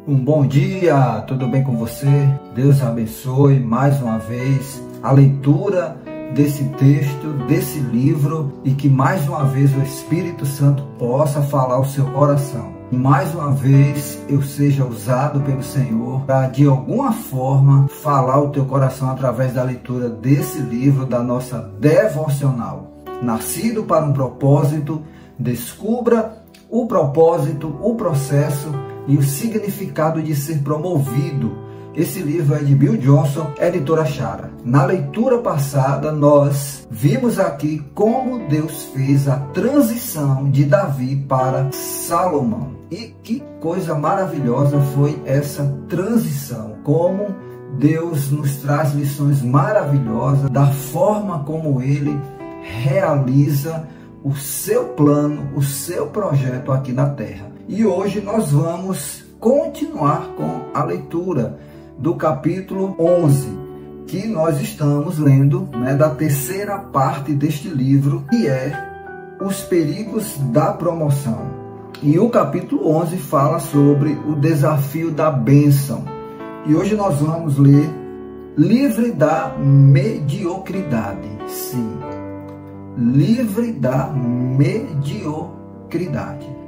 Um bom dia, tudo bem com você? Deus abençoe mais uma vez a leitura desse texto, desse livro, e que mais uma vez o Espírito Santo possa falar ao seu coração. Mais uma vez eu seja usado pelo Senhor para de alguma forma falar ao teu coração através da leitura desse livro, da nossa devocional. Nascido para um propósito, descubra o propósito, o processo e o significado de ser promovido. Esse livro é de Bill Johnson, editora Chara. Na leitura passada, nós vimos aqui como Deus fez a transição de Davi para Salomão. E que coisa maravilhosa foi essa transição. Como Deus nos traz lições maravilhosas da forma como Ele realiza o seu plano, o seu projeto aqui na Terra. E hoje nós vamos continuar com a leitura do capítulo 11, que nós estamos lendo, da terceira parte deste livro, que é Os Perigos da Promoção. E o capítulo 11 fala sobre o desafio da bênção. E hoje nós vamos ler Livre da Mediocridade. Sim, livre da mediocridade.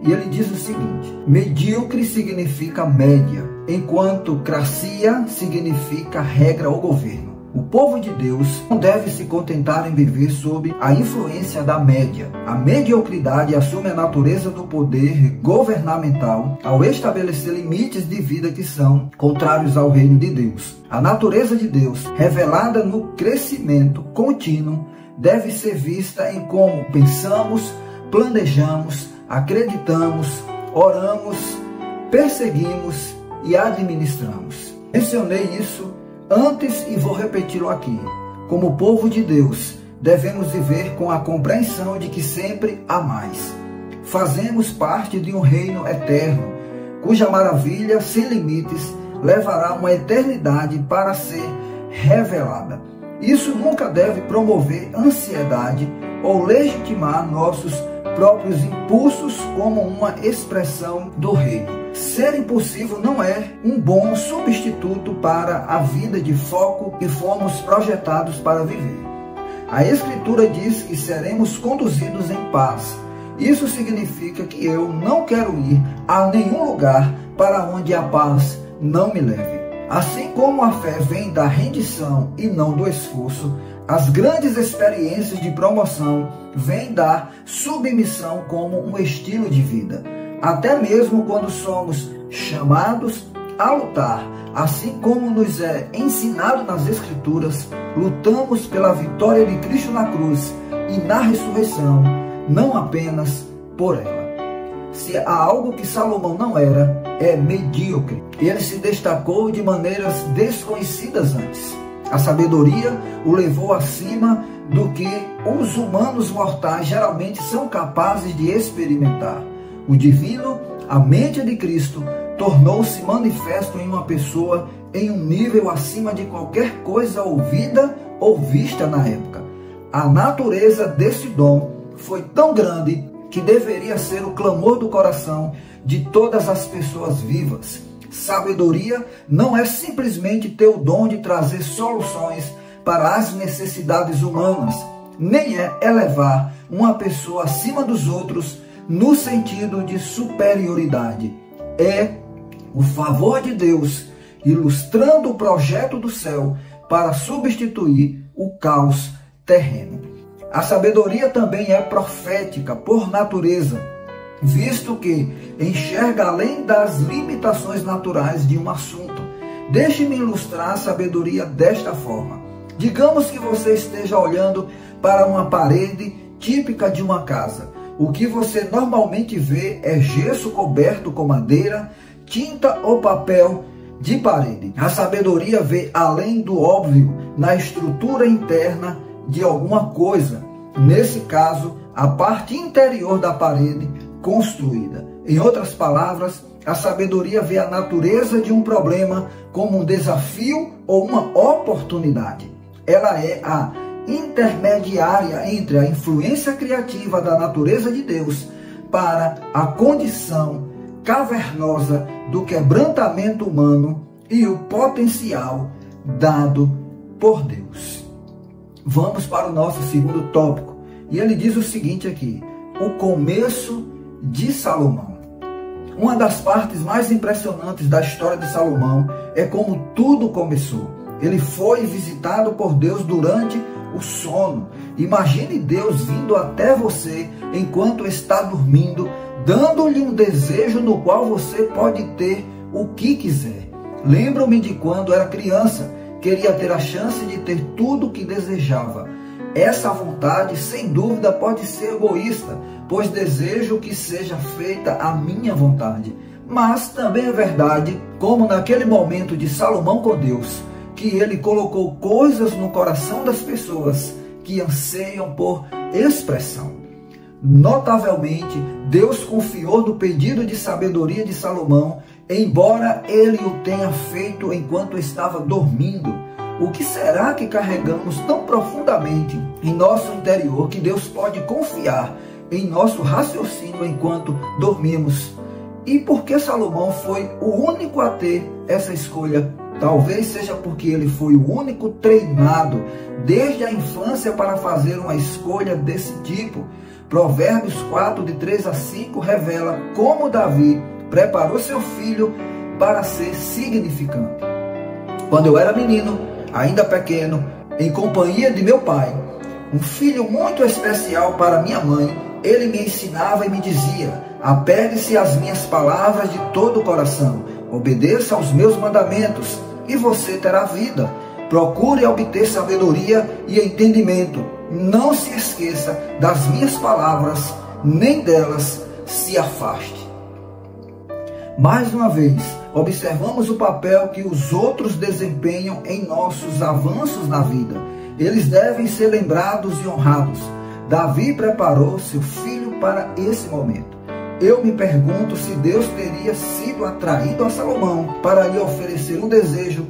E ele diz o seguinte: medíocre significa média, enquanto cracia significa regra ou governo. O povo de Deus não deve se contentar em viver sob a influência da média. A mediocridade assume a natureza do poder governamental ao estabelecer limites de vida que são contrários ao reino de Deus. A natureza de Deus, revelada no crescimento contínuo, deve ser vista em como pensamos, planejamos, acreditamos, oramos, perseguimos e administramos. Mencionei isso antes e vou repeti-lo aqui. Como povo de Deus, devemos viver com a compreensão de que sempre há mais. Fazemos parte de um reino eterno, cuja maravilha sem limites levará uma eternidade para ser revelada. Isso nunca deve promover ansiedade ou legitimar nossos próprios impulsos como uma expressão do reino. Ser impulsivo não é um bom substituto para a vida de foco que fomos projetados para viver. A Escritura diz que seremos conduzidos em paz. Isso significa que eu não quero ir a nenhum lugar para onde a paz não me leve. Assim como a fé vem da rendição e não do esforço, as grandes experiências de promoção vêm da submissão como um estilo de vida. Até mesmo quando somos chamados a lutar, assim como nos é ensinado nas Escrituras, lutamos pela vitória de Cristo na cruz e na ressurreição, não apenas por ela. Se há algo que Salomão não era, é medíocre. Ele se destacou de maneiras desconhecidas antes. A sabedoria o levou acima do que os humanos mortais geralmente são capazes de experimentar. O divino, a mente de Cristo, tornou-se manifesto em uma pessoa em um nível acima de qualquer coisa ouvida ou vista na época. A natureza desse dom foi tão grande que deveria ser o clamor do coração de todas as pessoas vivas. Sabedoria não é simplesmente ter o dom de trazer soluções para as necessidades humanas, nem é elevar uma pessoa acima dos outros no sentido de superioridade. É o favor de Deus ilustrando o projeto do céu para substituir o caos terreno. A sabedoria também é profética por natureza, visto que enxerga além das limitações naturais de um assunto. Deixe-me ilustrar a sabedoria desta forma. Digamos que você esteja olhando para uma parede típica de uma casa. O que você normalmente vê é gesso coberto com madeira, tinta ou papel de parede. A sabedoria vê além do óbvio na estrutura interna de alguma coisa. Nesse caso, a parte interior da parede construída. Em outras palavras, a sabedoria vê a natureza de um problema como um desafio ou uma oportunidade. Ela é a intermediária entre a influência criativa da natureza de Deus para a condição cavernosa do quebrantamento humano e o potencial dado por Deus. Vamos para o nosso segundo tópico. E ele diz o seguinte aqui: o começo de Salomão. Uma das partes mais impressionantes da história de Salomão é como tudo começou. Ele foi visitado por Deus durante o sono. Imagine Deus vindo até você enquanto está dormindo, dando-lhe um desejo no qual você pode ter o que quiser. Lembro-me de quando era criança, queria ter a chance de ter tudo o que desejava. Essa vontade, sem dúvida, pode ser egoísta, pois desejo que seja feita a minha vontade. Mas também é verdade, como naquele momento de Salomão com Deus, que ele colocou coisas no coração das pessoas que anseiam por expressão. Notavelmente, Deus confiou no pedido de sabedoria de Salomão, embora ele o tenha feito enquanto estava dormindo. O que será que carregamos tão profundamente em nosso interior que Deus pode confiar em nosso raciocínio enquanto dormimos? E por que Salomão foi o único a ter essa escolha? Talvez seja porque ele foi o único treinado desde a infância para fazer uma escolha desse tipo. Provérbios 4, de 3 a 5, revela como Davi preparou seu filho para ser significante. Quando eu era menino, ainda pequeno, em companhia de meu pai, um filho muito especial para minha mãe, ele me ensinava e me dizia: apegue-se às minhas palavras de todo o coração, obedeça aos meus mandamentos e você terá vida. Procure obter sabedoria e entendimento. Não se esqueça das minhas palavras, nem delas se afaste. Mais uma vez, observamos o papel que os outros desempenham em nossos avanços na vida. Eles devem ser lembrados e honrados. Davi preparou seu filho para esse momento. Eu me pergunto se Deus teria sido atraído a Salomão para lhe oferecer um desejo,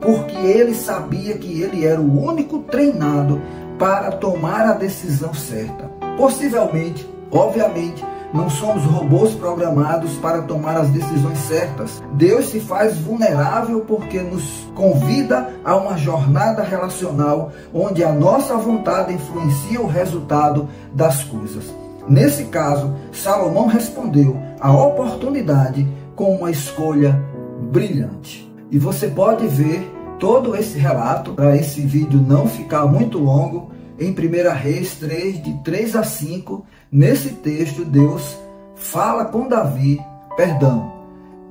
porque ele sabia que ele era o único treinado para tomar a decisão certa. Possivelmente, obviamente, não somos robôs programados para tomar as decisões certas. Deus se faz vulnerável porque nos convida a uma jornada relacional onde a nossa vontade influencia o resultado das coisas. Nesse caso, Salomão respondeu à oportunidade com uma escolha brilhante. E você pode ver todo esse relato, para esse vídeo não ficar muito longo, em 1 Reis 3, de 3 a 5, nesse texto Deus fala com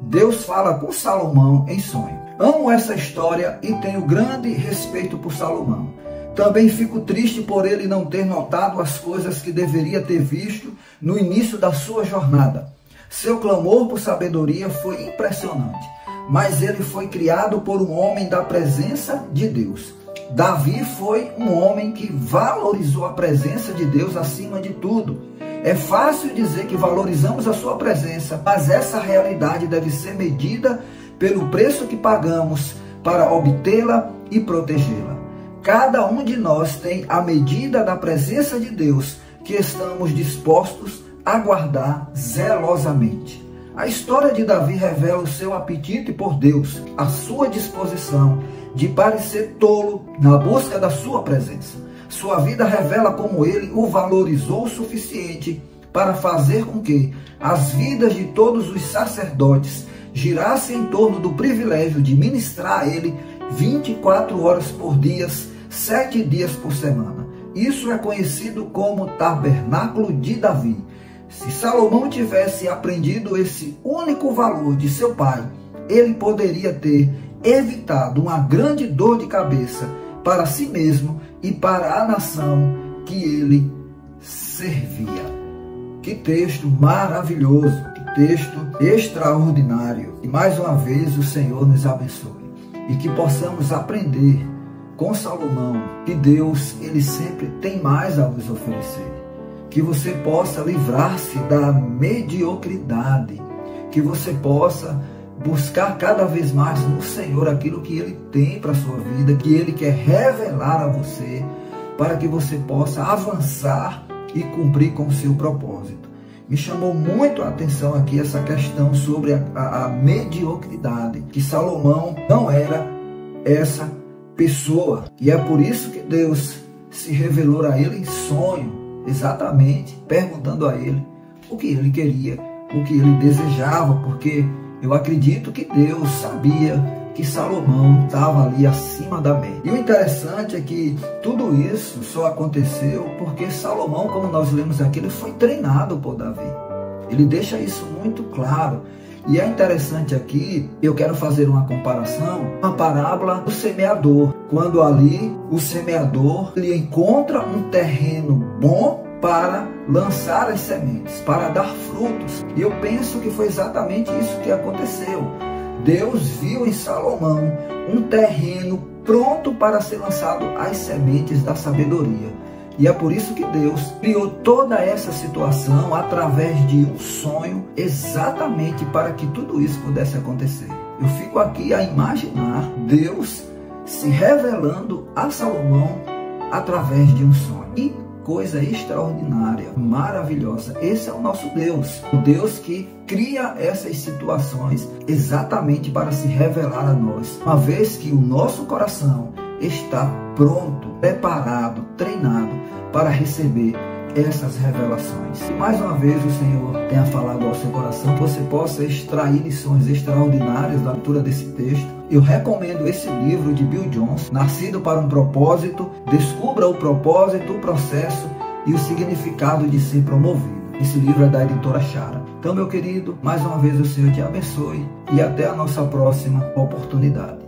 Deus fala com Salomão em sonho. Amo essa história e tenho grande respeito por Salomão. Também fico triste por ele não ter notado as coisas que deveria ter visto no início da sua jornada. Seu clamor por sabedoria foi impressionante, mas ele foi criado por um homem da presença de Deus. Davi foi um homem que valorizou a presença de Deus acima de tudo. É fácil dizer que valorizamos a sua presença, mas essa realidade deve ser medida pelo preço que pagamos para obtê-la e protegê-la. Cada um de nós tem a medida da presença de Deus que estamos dispostos a guardar zelosamente. A história de Davi revela o seu apetite por Deus, a sua disposição de parecer tolo na busca da sua presença. Sua vida revela como ele o valorizou o suficiente para fazer com que as vidas de todos os sacerdotes girassem em torno do privilégio de ministrar a ele 24 horas por dia, 7 dias por semana. Isso é conhecido como Tabernáculo de Davi. Se Salomão tivesse aprendido esse único valor de seu pai, ele poderia ter evitado uma grande dor de cabeça para si mesmo e para a nação que ele servia. Que texto maravilhoso, que texto extraordinário. E mais uma vez o Senhor nos abençoe e que possamos aprender com Salomão que Deus, ele sempre tem mais a nos oferecer. Que você possa livrar-se da mediocridade, que você possa buscar cada vez mais no Senhor aquilo que Ele tem para a sua vida, que Ele quer revelar a você, para que você possa avançar e cumprir com o seu propósito. me chamou muito a atenção aqui essa questão sobre a mediocridade, que Salomão não era essa pessoa. E é por isso que Deus se revelou a ele em sonho, exatamente perguntando a ele o que ele queria, o que ele desejava, porque eu acredito que Deus sabia que Salomão estava ali acima da média. E o interessante é que tudo isso só aconteceu porque Salomão, como nós lemos aqui, ele foi treinado por Davi. Ele deixa isso muito claro. E é interessante aqui, eu quero fazer uma comparação, uma parábola do semeador. Quando ali o semeador ele encontra um terreno bom para lançar as sementes, para dar frutos. E eu penso que foi exatamente isso que aconteceu. Deus viu em Salomão um terreno pronto para ser lançado as sementes da sabedoria. E é por isso que Deus criou toda essa situação através de um sonho, exatamente para que tudo isso pudesse acontecer. Eu fico aqui a imaginar Deus se revelando a Salomão através de um sonho. E coisa extraordinária, maravilhosa. Esse é o nosso Deus, o Deus que cria essas situações exatamente para se revelar a nós, uma vez que o nosso coração está pronto, preparado, treinado para receber essas revelações. E mais uma vez o Senhor tenha falado ao seu coração, que você possa extrair lições extraordinárias da leitura desse texto. Eu recomendo esse livro de Bill Johnson, Nascido para um Propósito. Descubra o propósito, o processo e o significado de ser promovido. Esse livro é da editora Chara. Então, meu querido, mais uma vez o Senhor te abençoe e até a nossa próxima oportunidade.